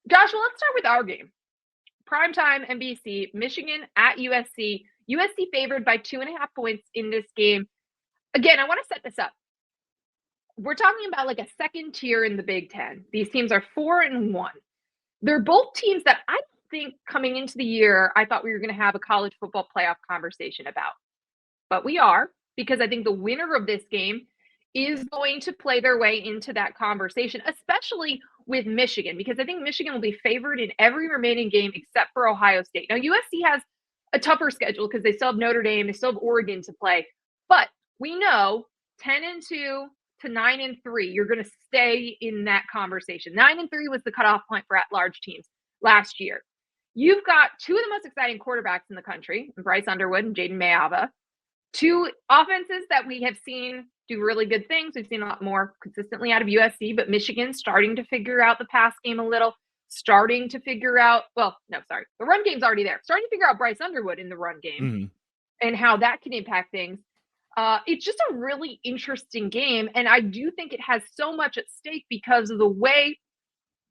Joshua, let's start with our game. Primetime NBC, Michigan at USC. USC favored by 2.5 points in this game. Again, I want to set this up. We're talking about like a second tier in the Big Ten. These teams are 4-1. They're both teams that I think coming into the year, I thought we were going to have a college football playoff conversation about. But we are, because I think the winner of this game is going to play their way into that conversation, especially with Michigan, because I think Michigan will be favored in every remaining game except for Ohio State. Now, USC has a tougher schedule because they still have Notre Dame, they still have Oregon to play. But we know 10-2 to 9-3, you're going to stay in that conversation. 9-3 was the cutoff point for at-large teams last year. You've got two of the most exciting quarterbacks in the country, Bryce Underwood and Jaden Mayava. Two offenses that we have seen do really good things. We've seen a lot more consistently out of USC, but Michigan starting to figure out the pass game a little, starting to figure out, the run game's already there. Starting to figure out Bryce Underwood in the run game and how that can impact things. It's just a really interesting game, and I do think it has so much at stake because of the way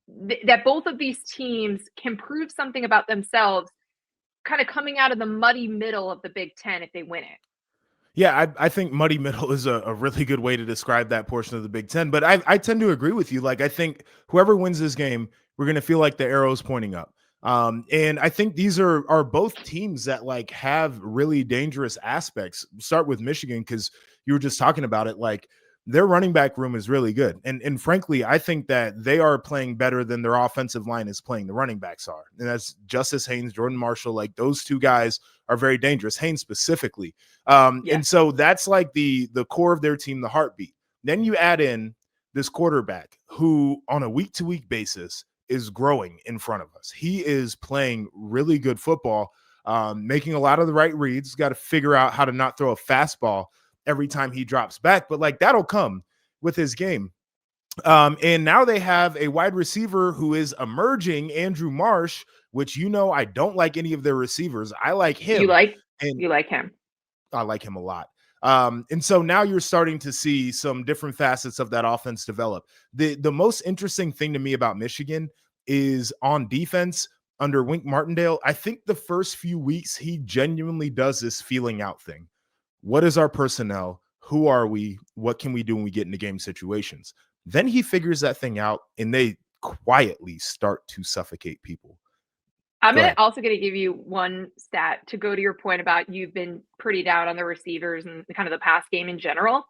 that both of these teams can prove something about themselves kind of coming out of the muddy middle of the Big Ten if they win it. Yeah, I think muddy middle is a really good way to describe that portion of the Big Ten. But I tend to agree with you. Like, I think whoever wins this game, we're going to feel like the arrow's pointing up. And I think these are both teams that like have really dangerous aspects. Start with Michigan because you were just talking about it. Like, their running back room is really good. And frankly, I think that they are playing better than their offensive line is playing. The running backs are. And that's Justice Haynes, Jordan Marshall. Like, those two guys are very dangerous. Haynes specifically. And so that's like the core of their team, the heartbeat. Then you add in this quarterback who on a week-to-week basis is growing in front of us. He is playing really good football, making a lot of the right reads. Got to figure out how to not throw a fastball every time he drops back, but like that'll come with his game. And now they have a wide receiver who is emerging, Andrew Marsh, which, I don't like any of their receivers. I like him. You like him. I like him a lot. And so now you're starting to see some different facets of that offense develop. The most interesting thing to me about Michigan is on defense under Wink Martindale. I think the first few weeks, he genuinely does this feeling out thing. What is our personnel? Who are we? What can we do when we get into game situations? Then he figures that thing out and they quietly start to suffocate people. I'm also going to give you one stat to go to your point about you've been pretty down on the receivers and kind of the pass game in general.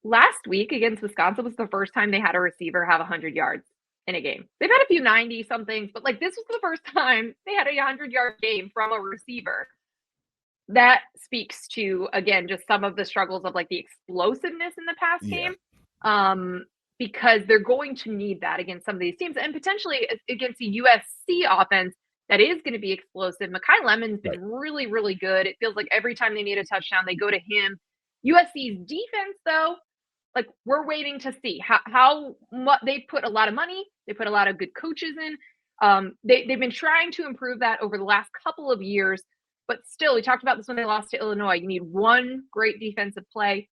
Last week against Wisconsin was the first time they had a receiver have 100 yards in a game. They've had a few 90-somethings, but like this was the first time they had a 100-yard game from a receiver. That speaks to, again, just some of the struggles of like the explosiveness in the pass game. Because they're going to need that against some of these teams and potentially against the USC offense that is going to be explosive. Mekhi Lemon's been really, really good. It feels like every time they need a touchdown, they go to him. USC's defense, though, like we're waiting to see how much they put a lot of money. They put a lot of good coaches in. They've been trying to improve that over the last couple of years. But still, we talked about this when they lost to Illinois. You need one great defensive play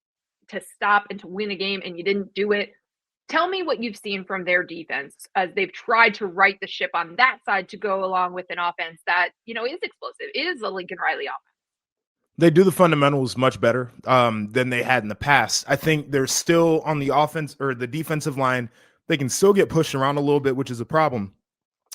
to stop and to win a game, and you didn't do it. Tell me what you've seen from their defense as they've tried to right the ship on that side to go along with an offense that, is explosive. It is a Lincoln Riley offense. They do the fundamentals much better than they had in the past. I think they're still on the offense or the defensive line. They can still get pushed around a little bit, which is a problem.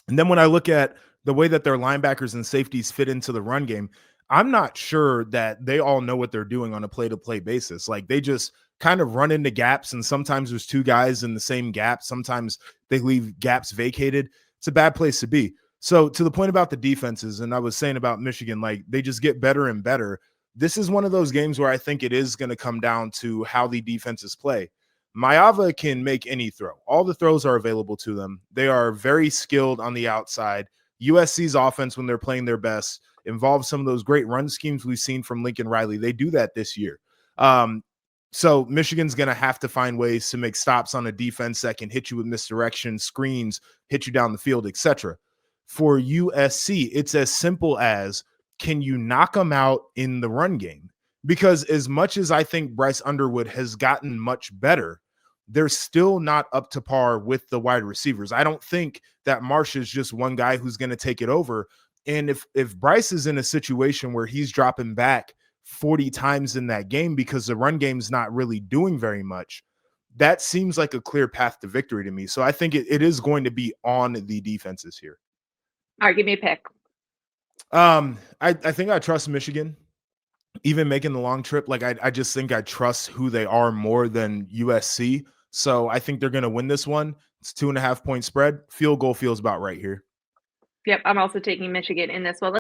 And then when I look at the way that their linebackers and safeties fit into the run game, I'm not sure that they all know what they're doing on a play-to-play basis. Like they just kind of run into gaps, and sometimes there's two guys in the same gap. Sometimes they leave gaps vacated. It's a bad place to be. So to the point about the defenses, and I was saying about Michigan, like they just get better and better. This is one of those games where I think it is going to come down to how the defenses play. Mayava can make any throw. All the throws are available to them. They are very skilled on the outside. USC's offense, when they're playing their best, involves some of those great run schemes we've seen from Lincoln Riley. They do that this year. So Michigan's going to have to find ways to make stops on a defense that can hit you with misdirection, screens, hit you down the field, etc. For USC, it's as simple as, can you knock them out in the run game? Because as much as I think Bryce Underwood has gotten much better, they're still not up to par with the wide receivers. I don't think that Marsh is just one guy who's going to take it over. And if Bryce is in a situation where he's dropping back 40 times in that game because the run game's not really doing very much, that seems like a clear path to victory to me. So I think it is going to be on the defenses here. All right, give me a pick. I think I trust Michigan, even making the long trip. Like I just think I trust who they are more than USC. So I think they're going to win this one. It's 2.5 point spread. Field goal feels about right here. Yep, I'm also taking Michigan in this one.